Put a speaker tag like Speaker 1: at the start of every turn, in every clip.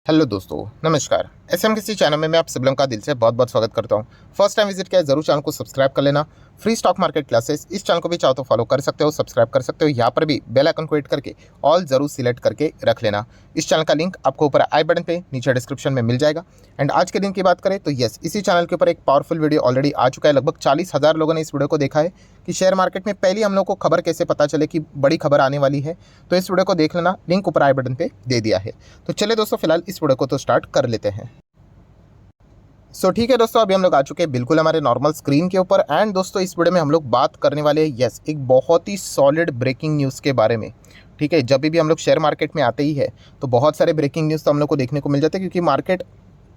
Speaker 1: Hello दोस्तों, नमस्कार। SMKC channel में मैं आप सब लोगों का दिल से बहुत बहुत स्वागत करता हूं। फर्स्ट टाइम विजिट किया है जरूर चैनल को सब्सक्राइब कर लेना। फ्री स्टॉक मार्केट क्लासेस इस चैनल को भी चाहो तो फॉलो कर सकते हो, सब्सक्राइब कर सकते हो। यहाँ पर भी बेल आइकन को हिट करके ऑल जरूर सिलेक्ट करके रख लेना। इस चैनल का लिंक आपको ऊपर आई बटन पे नीचे डिस्क्रिप्शन में मिल जाएगा। एंड आज के दिन की बात करें तो यस, इसी चैनल के ऊपर एक पावरफुल वीडियो ऑलरेडी आ चुका है। लगभग 40,000 लोगों ने इस वीडियो को देखा है कि शेयर मार्केट में पहली हम लोग को खबर कैसे पता चले कि बड़ी खबर आने वाली है। तो इस वीडियो को देख लेना, लिंक ऊपर आई बटन पे दे दिया है। तो चलिए दोस्तों, फिलहाल इस वीडियो को तो स्टार्ट कर लेते हैं। ठीक है दोस्तों, अभी हम लोग आ चुके हैं बिल्कुल हमारे नॉर्मल स्क्रीन के ऊपर। एंड दोस्तों, इस वीडियो में हम लोग बात करने वाले हैं यस एक बहुत ही सॉलिड ब्रेकिंग न्यूज़ के बारे में। ठीक है, जब भी हम लोग शेयर मार्केट में आते ही है तो बहुत सारे ब्रेकिंग न्यूज़ तो हम लोग को देखने को मिल जाते हैं, क्योंकि मार्केट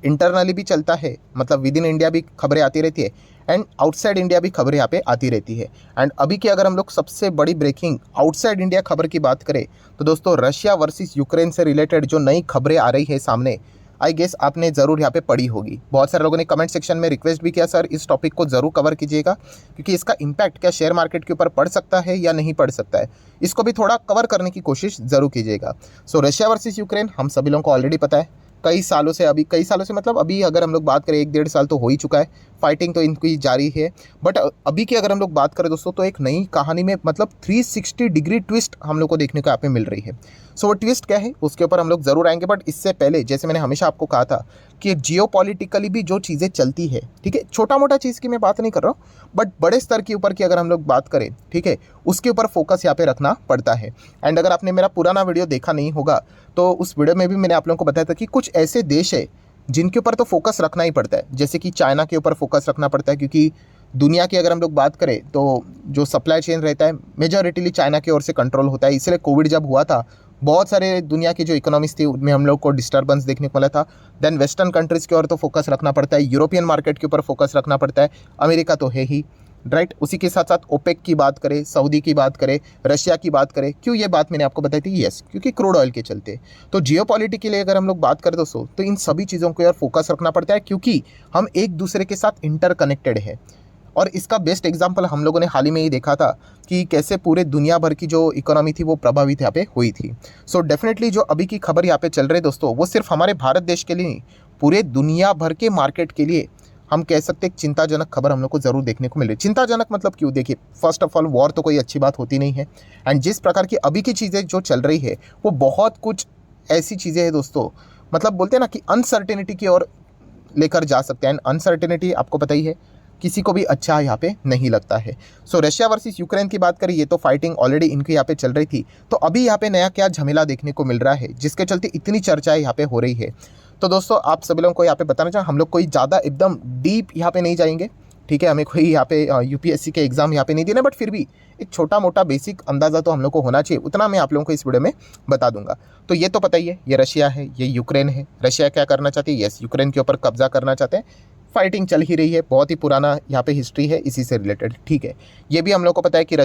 Speaker 1: इंटरनली भी चलता है, मतलब विद इन इंडिया भी खबरें आती रहती है एंड आउटसाइड इंडिया भी खबरें यहाँ पे आती रहती है। एंड अभी की अगर हम लोग सबसे बड़ी ब्रेकिंग आउटसाइड इंडिया खबर की बात करें तो दोस्तों, रशिया वर्सेस यूक्रेन से रिलेटेड जो नई खबरें आ रही है सामने, आई गेस आपने ज़रूर यहाँ पे पढ़ी होगी। बहुत सारे लोगों ने कमेंट सेक्शन में रिक्वेस्ट भी किया, सर इस टॉपिक को ज़रूर कवर कीजिएगा, क्योंकि इसका इम्पैक्ट क्या शेयर मार्केट के ऊपर पड़ सकता है या नहीं पड़ सकता है, इसको भी थोड़ा कवर करने की कोशिश ज़रूर कीजिएगा। रशिया वर्सेस यूक्रेन हम सभी लोगों को ऑलरेडी पता है, कई सालों से मतलब अभी अगर हम लोग बात करें 1-1.5 साल तो हो ही चुका है, फाइटिंग तो इनकी जारी है। बट अभी की अगर हम लोग बात करें दोस्तों, तो एक नई कहानी में मतलब 360 डिग्री ट्विस्ट हम लोग को देखने को यहाँ पे मिल रही है। वो ट्विस्ट क्या है उसके ऊपर हम लोग ज़रूर आएंगे। बट इससे पहले, जैसे मैंने हमेशा आपको कहा था कि जियोपॉलिटिकली भी जो चीज़ें चलती है, ठीक है, छोटा मोटा चीज़ की मैं बात नहीं कर रहा हूँ, बट बड़े स्तर के ऊपर की अगर हम लोग बात करें, ठीक है, उसके ऊपर फोकस यहाँ पे रखना पड़ता है। एंड अगर आपने मेरा पुराना वीडियो देखा नहीं होगा तो उस वीडियो में भी मैंने आप लोगों को बताया था कि कुछ ऐसे देश है जिनके ऊपर तो फोकस रखना ही पड़ता है। जैसे कि चाइना के ऊपर फोकस रखना पड़ता है, क्योंकि दुनिया की अगर हम लोग बात करें तो जो सप्लाई चेन रहता है मेजॉरिटीली चाइना की ओर से कंट्रोल होता है। इसलिए कोविड जब हुआ था, बहुत सारे दुनिया की जो इकोनॉमीज थी उनमें हम लोग को डिस्टर्बेंस देखने को मिला था। देन वेस्टर्न कंट्रीज़ की ओर तो फोकस रखना पड़ता है, यूरोपियन मार्केट के ऊपर फोकस रखना पड़ता है, अमेरिका तो है ही, राइट। उसी के साथ साथ ओपेक की बात करें, सऊदी की बात करें, रशिया की बात करें। क्यों ये बात मैंने आपको बताई थी? यस, क्योंकि क्रूड ऑयल के चलते। तो जियोपॉलिटिक्स के लिए अगर हम लोग बात करें दोस्तों, तो इन सभी चीज़ों को यार फोकस रखना पड़ता है, क्योंकि हम एक दूसरे के साथ इंटरकनेक्टेड है। और इसका बेस्ट एग्जाम्पल हम लोगों ने हाल ही में ही देखा था कि कैसे पूरे दुनिया भर की जो इकोनॉमी थी वो प्रभावित यहाँ पे हुई थी। डेफिनेटली जो अभी की खबर यहाँ पे चल रही है दोस्तों, वो सिर्फ हमारे भारत देश के लिए नहीं, पूरे दुनिया भर के मार्केट के लिए हम कह सकते हैं चिंताजनक खबर हम लोग को ज़रूर देखने को मिल रही है। चिंताजनक मतलब क्यों? देखिए, फर्स्ट ऑफ ऑल वॉर तो कोई अच्छी बात होती नहीं है। एंड जिस प्रकार की अभी की चीज़ें जो चल रही है वो बहुत कुछ ऐसी चीज़ें हैं दोस्तों, मतलब बोलते हैं ना कि अनसर्टेनिटी की ओर लेकर जा सकते हैं। एंड अनसर्टेनिटी आपको पता ही है, किसी को भी अच्छा यहाँ पे नहीं लगता है। रशिया वर्सेस यूक्रेन की बात करें, ये तो फाइटिंग ऑलरेडी इनके यहाँ पे चल रही थी। तो अभी यहाँ पे नया क्या झमेला देखने को मिल रहा है जिसके चलते इतनी चर्चाएं यहाँ पे हो रही है। तो दोस्तों, आप सभी लोगों को यहाँ पे बताना चाहें, हम लोग कोई ज़्यादा एकदम डीप यहाँ पे नहीं जाएंगे, ठीक है, हमें कोई यहाँ पे यूपीएससी के एग्जाम यहाँ पे नहीं देना, बट फिर भी एक छोटा मोटा बेसिक अंदाज़ा तो हम लोग को होना चाहिए, उतना मैं आप लोगों को इस वीडियो में बता दूंगा। तो ये तो पता ही है, ये रशिया है, ये यूक्रेन है। रशिया क्या करना चाहती है? यस, यूक्रेन के ऊपर कब्जा करना चाहते हैं। फाइटिंग चल ही रही है, बहुत ही पुराना यहाँ पे हिस्ट्री है इसी से रिलेटेड, ठीक है। ये भी हम लोग को पता है कि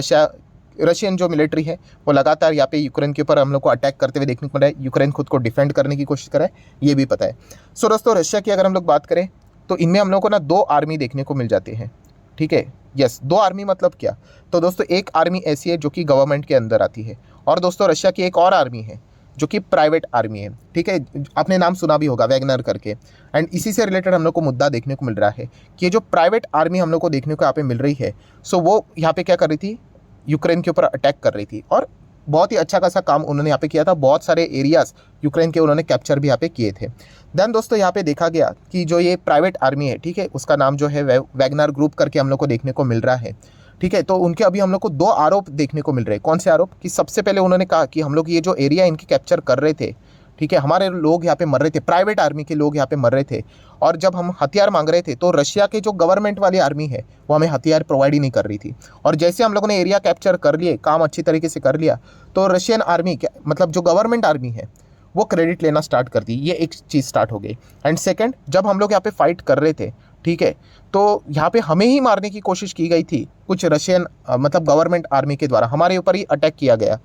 Speaker 1: रशियन जो मिलिट्री है वो लगातार यहाँ पे यूक्रेन के ऊपर हम लोग को अटैक करते हुए देखने को मिला है। यूक्रेन खुद को डिफेंड करने की कोशिश कर रहा है, ये भी पता है। दोस्तों, रशिया की अगर हम लोग बात करें तो इनमें हम लोग को ना 2 आर्मी देखने को मिल जाती है, ठीक है। यस, 2 आर्मी मतलब क्या? तो दोस्तों, एक आर्मी ऐसी है जो कि गवर्नमेंट के अंदर आती है, और दोस्तों रशिया की एक और आर्मी है जो कि प्राइवेट आर्मी है, ठीक है। आपने नाम सुना भी होगा, वैगनर करके। एंड इसी से रिलेटेड हम लोग को मुद्दा देखने को मिल रहा है कि ये जो प्राइवेट आर्मी हम लोग को देखने को यहाँ पे मिल रही है, वो यहाँ पे क्या कर रही थी? यूक्रेन के ऊपर अटैक कर रही थी, और बहुत ही अच्छा खासा काम उन्होंने यहाँ पे किया था। बहुत सारे एरियाज यूक्रेन के उन्होंने कैप्चर भी यहाँ पे किए थे। देन दोस्तों, यहाँ पे देखा गया कि जो ये प्राइवेट आर्मी है, ठीक है, उसका नाम जो है वैगनर ग्रुप करके हम लोग को देखने को मिल रहा है, ठीक है। तो उनके अभी हम लोग को 2 आरोप देखने को मिल रहे हैं। कौन से आरोप? कि सबसे पहले उन्होंने कहा कि हम लोग ये जो एरिया इनकी कैप्चर कर रहे थे, ठीक है, हमारे लोग यहाँ पे मर रहे थे, प्राइवेट आर्मी के लोग यहाँ पे मर रहे थे, और जब हम हथियार मांग रहे थे तो रशिया के जो गवर्नमेंट वाली आर्मी है वो हमें हथियार प्रोवाइड ही नहीं कर रही थी। और जैसे हम लोगों ने एरिया कैप्चर कर लिए, काम अच्छी तरीके से कर लिया, तो रशियन आर्मी मतलब जो गवर्नमेंट आर्मी है वो क्रेडिट लेना स्टार्ट कर दी। ये एक चीज़ स्टार्ट हो गई। एंड सेकेंड, जब हम लोग यहाँ पे फाइट कर रहे थे, ठीक है, तो यहाँ पे हमें ही मारने की कोशिश की गई थी कुछ रशियन मतलब गवर्नमेंट आर्मी के द्वारा, हमारे ऊपर ही अटैक किया गया।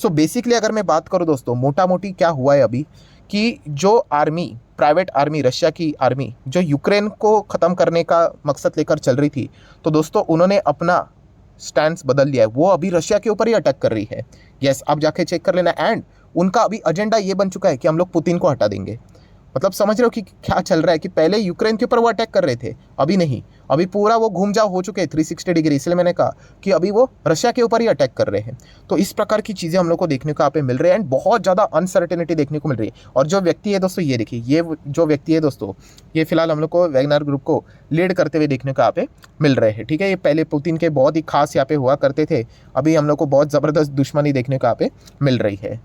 Speaker 1: बेसिकली अगर मैं बात करूँ दोस्तों, मोटा मोटी क्या हुआ है अभी कि जो आर्मी, प्राइवेट आर्मी, रशिया की आर्मी जो यूक्रेन को ख़त्म करने का मकसद लेकर चल रही थी, तो दोस्तों उन्होंने अपना स्टैंड बदल लिया है, वो अभी रशिया के ऊपर ही अटैक कर रही है। यस, आप जाके चेक कर लेना। एंड उनका अभी एजेंडा ये बन चुका है कि हम लोग पुतिन को हटा देंगे। मतलब समझ रहे हो कि क्या चल रहा है, कि पहले यूक्रेन के ऊपर वो अटैक कर रहे थे, अभी नहीं, अभी पूरा वो घूम जाओ हो चुके हैं 360 डिग्री। इसलिए मैंने कहा कि अभी वो रशिया के ऊपर ही अटैक कर रहे हैं। तो इस प्रकार की चीज़ें हम लोग को देखने को यहाँ पे मिल रही है एंड बहुत ज़्यादा अनसर्टेनिटी देखने को मिल रही है। और जो व्यक्ति है दोस्तों, ये देखिए, ये जो व्यक्ति है दोस्तों, ये फिलहाल हम लोग को वैगनर ग्रुप को लीड करते हुए देखने को यहाँ पे मिल रहे हैं। ठीक है, ये पहले पुतिन के बहुत ही खास यहाँ पे हुआ करते थे, अभी हम लोग को बहुत ज़बरदस्त दुश्मनी देखने को यहाँ पे मिल रही है।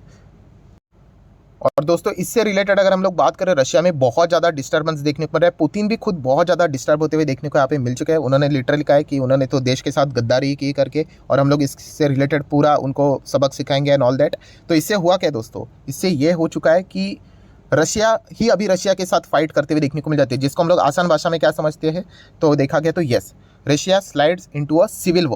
Speaker 1: और दोस्तों इससे रिलेटेड अगर हम लोग बात करें, रशिया में बहुत ज़्यादा डिस्टर्बेंस देखने को मिल रहा है। पुतिन भी खुद बहुत ज़्यादा डिस्टर्ब होते हुए देखने को यहाँ पे मिल चुके हैं। उन्होंने लिटरली कहा है कि उन्होंने तो देश के साथ गद्दारी की करके, और हम लोग इससे रिलेटेड पूरा उनको सबक सिखाएंगे एंड ऑल दैट। तो इससे हुआ क्या दोस्तों, इससे ये हो चुका है कि रशिया ही अभी रशिया के साथ फाइट करते हुए देखने को मिल जाती है, जिसको हम लोग आसान भाषा में क्या समझते हैं, तो देखा गया तो yes, Russia slides into a civil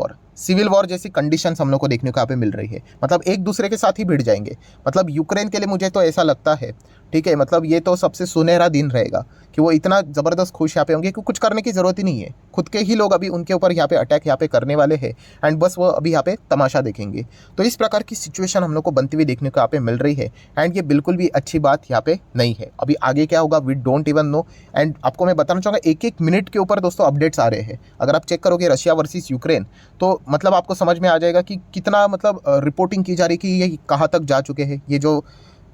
Speaker 1: war जैसी कंडीशंस हम लोग को देखने को यहाँ पे मिल रही है। मतलब एक दूसरे के साथ ही भिड़ जाएंगे। मतलब यूक्रेन के लिए मुझे तो ऐसा लगता है, ठीक है, मतलब ये तो सबसे सुनहरा दिन रहेगा कि वो इतना ज़बरदस्त खुश यहाँ पे होंगे कि कुछ करने की ज़रूरत ही नहीं है, खुद के ही लोग अभी उनके ऊपर यहाँ पे अटैक यहाँ पे करने वाले हैं एंड बस वो अभी यहाँ पे तमाशा देखेंगे। तो इस प्रकार की सिचुएशन हम लोग को बनती हुई देखने को यहाँ पे मिल रही है एंड ये बिल्कुल भी अच्छी बात यहाँ पे नहीं है। अभी आगे क्या होगा we don't even know. And आपको मैं बताना चाहूँगा, एक एक मिनट के ऊपर दोस्तों अपडेट्स आ रहे हैं। अगर आप चेक करोगे रशिया वर्सेस यूक्रेन, तो मतलब आपको समझ में आ जाएगा कि कितना मतलब रिपोर्टिंग की जा रही है कि ये कहाँ तक जा चुके हैं। ये जो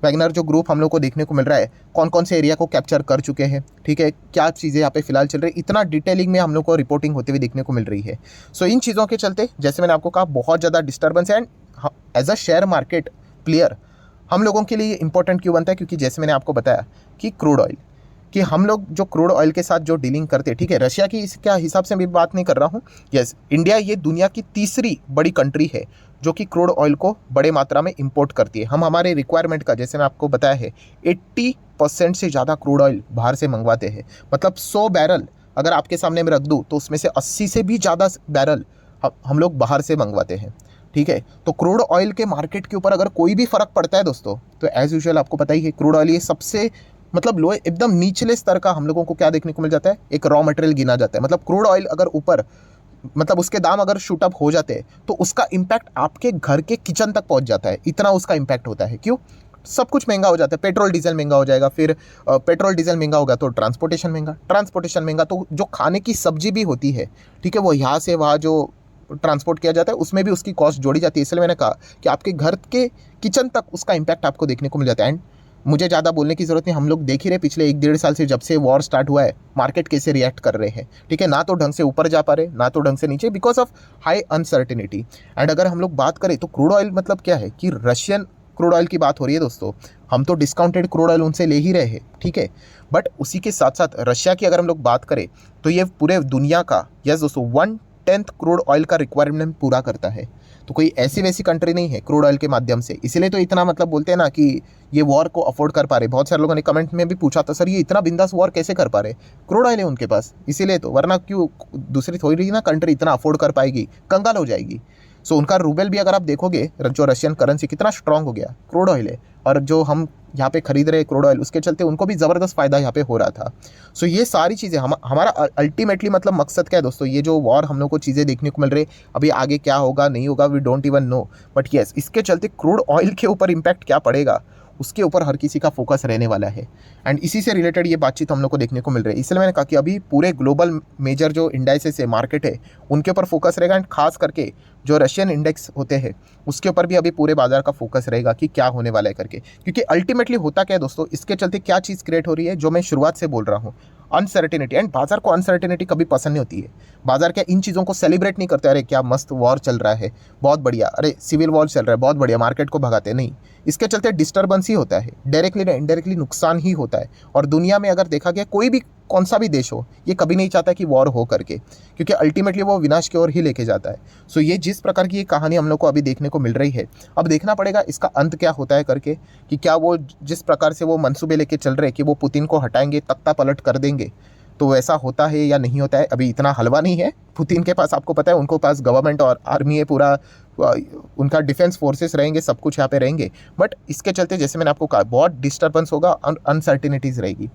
Speaker 1: वैगनर जो ग्रुप हम लोग को देखने को मिल रहा है, कौन कौन से एरिया को कैप्चर कर चुके हैं, ठीक है, क्या चीज़ें यहाँ पे फिलहाल चल रही है, इतना डिटेलिंग में हम लोग को रिपोर्टिंग होते हुए देखने को मिल रही है। सो इन चीज़ों के चलते जैसे मैंने आपको कहा बहुत ज़्यादा डिस्टर्बेंस है। And as a share market player हम लोगों के लिए ये इंपॉर्टेंट क्यों बनता है, क्योंकि जैसे मैंने आपको बताया कि क्रूड ऑयल, कि हम लोग जो क्रूड ऑयल के साथ जो डीलिंग करते हैं, ठीक है, रशिया की इस क्या हिसाब से मैं बात नहीं कर रहा हूँ, यस, इंडिया ये दुनिया की तीसरी बड़ी कंट्री है जो कि क्रूड ऑयल को बड़े मात्रा में इंपोर्ट करती है। हम हमारे रिक्वायरमेंट का, जैसे मैं आपको बताया है, 80% से ज़्यादा क्रूड ऑयल बाहर से मंगवाते हैं। मतलब 100 बैरल अगर आपके सामने मैं रख दूँ तो उसमें से 80 से भी ज़्यादा बैरल हम लोग बाहर से मंगवाते हैं। ठीक है, तो क्रूड ऑयल के मार्केट के ऊपर अगर कोई भी फ़र्क पड़ता है दोस्तों, तो एज़ यूजुअल आपको पता ही है, क्रूड ऑयल ये सबसे मतलब लो, एकदम निचले स्तर का हम लोगों को क्या देखने को मिल जाता है, एक रॉ मटेरियल गिना जाता है। मतलब क्रूड ऑयल अगर ऊपर, मतलब उसके दाम अगर शूट अप हो जाते हैं तो उसका इम्पैक्ट आपके घर के किचन तक पहुंच जाता है, इतना उसका इम्पैक्ट होता है। क्यों? सब कुछ महंगा हो जाता है, पेट्रोल डीजल महंगा हो जाएगा, फिर पेट्रोल डीजल महंगा होगा तो ट्रांसपोर्टेशन महंगा, तो जो खाने की सब्जी भी होती है, ठीक है, वो यहाँ से वहाँ जो ट्रांसपोर्ट किया जाता है उसमें भी उसकी कॉस्ट जोड़ी जाती है। इसलिए मैंने कहा कि आपके घर के किचन तक उसका इम्पैक्ट आपको देखने को मिल जाता है। एंड मुझे ज़्यादा बोलने की ज़रूरत नहीं, हम लोग देख ही रहे पिछले 1-1.5 साल से, जब से वॉर स्टार्ट हुआ है, मार्केट कैसे रिएक्ट कर रहे हैं। ठीक है, ना तो ढंग से ऊपर जा पा रहे, ना तो ढंग से नीचे, because of high uncertainty. And अगर हम लोग बात करें तो क्रूड ऑयल मतलब क्या है कि रशियन क्रूड ऑयल की बात हो रही है दोस्तों, हम तो डिस्काउंटेड क्रूड ऑयल उनसे ले ही रहे हैं, ठीक है, बट उसी के साथ साथ रशिया की अगर हम लोग बात करें तो ये पूरे दुनिया का, यस दोस्तों, 1/10 क्रूड ऑयल का रिक्वायरमेंट पूरा करता है। तो कोई ऐसी वैसी कंट्री नहीं है क्रूड ऑयल के माध्यम से, इसीलिए तो इतना मतलब बोलते हैं ना कि ये वॉर को अफोर्ड कर पा रहे। बहुत सारे लोगों ने कमेंट में भी पूछा था, सर ये इतना बिंदास वॉर कैसे कर पा रहे, क्रूड ऑयल है उनके पास, इसीलिए तो, वरना क्यों दूसरी थोड़ी ना कंट्री इतना अफोर्ड कर पाएगी, कंगाल हो जाएगी। सो उनका रूबल भी अगर आप देखोगे, जो रशियन करेंसी कितना स्ट्रांग हो गया, क्रूड ऑयल है, और जो हम यहाँ पे खरीद रहे क्रूड ऑयल, उसके चलते उनको भी ज़बरदस्त फ़ायदा यहाँ पे हो रहा था। सो ये सारी चीज़ें हमारा अल्टीमेटली मतलब मकसद क्या है दोस्तों, ये जो वॉर हम लोग को चीज़ें देखने को मिल रही, अभी आगे क्या होगा नहीं होगा we don't even know, but yes, इसके चलते क्रूड ऑयल के ऊपर इम्पैक्ट क्या पड़ेगा उसके ऊपर हर किसी का फोकस रहने वाला है। एंड इसी से रिलेटेड ये बातचीत हम लोग को देखने को मिल रही है। इसलिए मैंने कहा कि अभी पूरे ग्लोबल मेजर जो इंडाइसेस है, मार्केट है, उनके ऊपर फोकस रहेगा। एंड खास करके जो रशियन इंडेक्स होते हैं उसके ऊपर भी अभी पूरे बाजार का फोकस रहेगा कि क्या होने वाला है करके। क्योंकि अल्टीमेटली होता क्या है दोस्तों, इसके चलते क्या चीज़ क्रिएट हो रही है, जो मैं शुरुआत से बोल रहा हूँ, अनसर्टेनिटी। एंड बाजार को अनसर्टेनिटी कभी पसंद नहीं होती है। बाजार क्या इन चीज़ों को सेलिब्रेट नहीं करते, अरे क्या मस्त वॉर चल रहा है, बहुत बढ़िया, अरे सिविल वॉर चल रहा है, बहुत बढ़िया, मार्केट को भगाते नहीं। इसके चलते डिस्टर्बेंस ही होता है, डायरेक्टली या इनडायरेक्टली नुकसान ही होता है। और दुनिया में अगर देखा गया कोई भी कौन सा भी देश हो, ये कभी नहीं चाहता कि वॉर हो करके, क्योंकि अल्टीमेटली वो विनाश की ओर ही लेके जाता है। सो ये जिस प्रकार की ये कहानी हम लोग को अभी देखने को मिल रही है, अब देखना पड़ेगा इसका अंत क्या होता है करके, कि क्या वो जिस प्रकार से वो मंसूबे लेके चल रहे कि वो पुतिन को हटाएंगे, तख्ता पलट कर देंगे, तो वैसा होता है या नहीं होता है। अभी इतना हलवा नहीं है पुतिन के पास, आपको पता है उनको पास गवर्नमेंट और आर्मी है, पूरा उनका डिफेंस फोर्सेस रहेंगे, सब कुछ यहाँ पे रहेंगे। बट इसके चलते जैसे मैंने आपको कहा बहुत डिस्टर्बेंस होगा, अनसर्टिनिटीज़ रहेगी।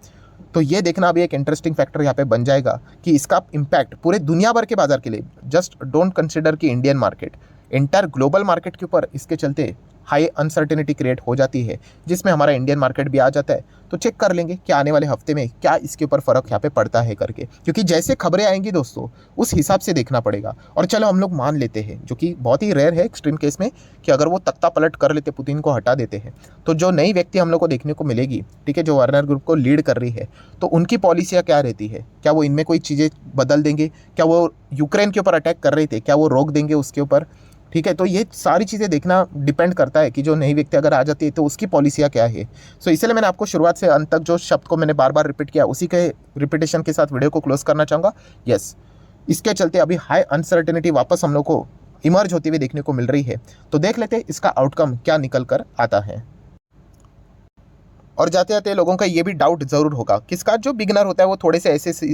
Speaker 1: तो ये देखना अभी एक इंटरेस्टिंग फैक्टर यहाँ पे बन जाएगा कि इसका इम्पैक्ट पूरे दुनिया भर के बाजार के लिए, जस्ट डोंट कंसिडर कि Indian market, entire global market के ऊपर इसके चलते हाई अनसर्टेनिटी क्रिएट हो जाती है, जिसमें हमारा इंडियन मार्केट भी आ जाता है। तो चेक कर लेंगे कि आने वाले हफ्ते में क्या इसके ऊपर फ़र्क यहाँ पे पड़ता है करके, क्योंकि जैसे खबरें आएंगी दोस्तों उस हिसाब से देखना पड़ेगा। और चलो हम लोग मान लेते हैं, जो कि बहुत ही रेयर है एक्सट्रीम केस में, कि अगर वो तख्ता पलट कर लेते, पुतिन को हटा देते हैं, तो जो नई व्यक्ति हम लोग को देखने को मिलेगी, ठीक है, जो वार्नर ग्रुप को लीड कर रही है, तो उनकी पॉलिसियाँ क्या रहती है, क्या वो इनमें कोई चीज़ें बदल देंगे, क्या वो यूक्रेन के ऊपर अटैक कर रहे थे, क्या वो रोक देंगे उसके ऊपर, ठीक है। तो ये सारी चीज़ें देखना डिपेंड करता है कि जो नई व्यक्ति अगर आ जाती है तो उसकी पॉलिसियाँ क्या है। सो इसलिए मैंने आपको शुरुआत से अंत तक जो शब्द को मैंने बार बार रिपीट किया, उसी के रिपीटेशन के साथ वीडियो को क्लोज करना चाहूँगा। यस, इसके चलते अभी हाई अनसर्टेनिटी वापस हम लोग को इमर्ज होती हुई देखने को मिल रही है। तो देख लेते हैं इसका आउटकम क्या निकल कर आता है। और जाते जाते लोगों का ये भी डाउट ज़रूर होगा, किसका, जो बिगिनर होता है वो थोड़े से ऐसे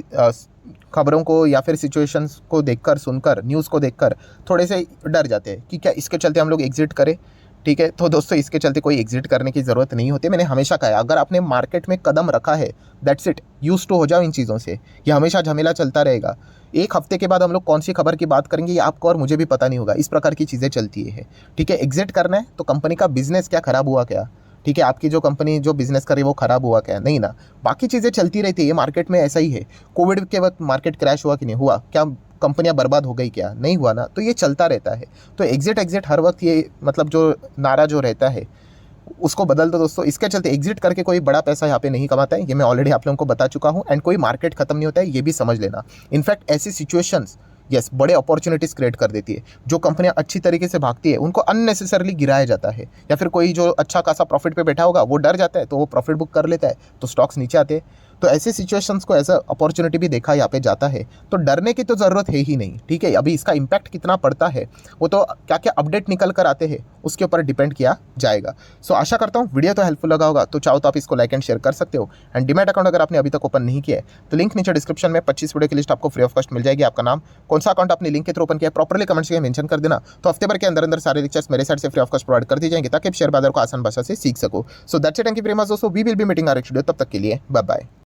Speaker 1: खबरों को या फिर सिचुएशंस को देखकर, सुनकर, न्यूज़ को देखकर थोड़े से डर जाते हैं कि क्या इसके चलते हम लोग एग्जिट करें, ठीक है। तो दोस्तों इसके चलते कोई एग्जिट करने की ज़रूरत नहीं होती। मैंने हमेशा कहा है, अगर आपने मार्केट में कदम रखा है, दैट्स इट, यूज टू हो जाओ इन चीज़ों से। ये हमेशा झमेला चलता रहेगा। एक हफ्ते के बाद हम लोग कौन सी खबर की बात करेंगे ये आपको और मुझे भी पता नहीं होगा। इस प्रकार की चीज़ें चलती है, ठीक है। एग्जिट करना है तो कंपनी का बिजनेस क्या ख़राब हुआ क्या, ठीक है, आपकी जो कंपनी जो बिजनेस करे वो ख़राब हुआ क्या, नहीं ना, बाकी चीज़ें चलती रहती है। ये मार्केट में ऐसा ही है। कोविड के वक्त मार्केट क्रैश हुआ कि नहीं हुआ, क्या कंपनियां बर्बाद हो गई क्या, नहीं हुआ ना। तो ये चलता रहता है। तो एग्जिट हर वक्त ये मतलब जो नारा जो रहता है उसको बदल दो दोस्तों। इसके चलते एग्जिट करके कोई बड़ा पैसा यहाँ पे नहीं कमाता है, ये मैं ऑलरेडी आप लोगों को बता चुका हूँ। एंड कोई मार्केट खत्म नहीं होता है, ये भी समझ लेना। इनफैक्ट ऐसी सिचुएशंस यस बड़े अपॉर्चुनिटीज़ क्रिएट कर देती है। जो कंपनियां अच्छी तरीके से भागती है उनको अननेसेसरली गिराया जाता है, या फिर कोई जो अच्छा खासा प्रॉफिट पे बैठा होगा वो डर जाता है तो वो प्रॉफिट बुक कर लेता है, तो स्टॉक्स नीचे आते हैं। तो ऐसे सिचुएशंस को एज अ अपॉर्चुनिटी भी देखा यहाँ पे जाता है। तो डरने की तो ज़रूरत है ही नहीं, ठीक है। अभी इसका इम्पैक्ट कितना पड़ता है वो तो क्या क्या अपडेट निकल कर आते हैं उसके ऊपर डिपेंड किया जाएगा। सो आशा करता हूँ वीडियो तो हेल्पफुल लगा होगा। तो चाहो तो आप इसको लाइक एंड शेयर कर सकते हो। एंड डीमैट अकाउंट अगर आपने अभी तक ओपन नहीं किया है तो लिंक नीचे डिस्क्रिप्शन में 25 वीडियो की लिस्ट आपको फ्री ऑफ कॉस्ट मिल जाएगी। आपका नाम, कौन सा अकाउंट आपने लिंक के थ्रू ओपन किया है, प्रॉपर्ली कमेंट्स में मेंशन कर देना। तो हफ्ते भर के अंदर अंदर सारे लेक्चर्स मेरे साइड से फ्री ऑफ कॉस्ट प्रोवाइड कर दी जाएंगे, ताकि आप शेयर बाजार को आसान भाषा से सीख सको। So that's it, thank you very much दोस्तों। We will be meeting our next video. तब तक के लिए बाय बाय।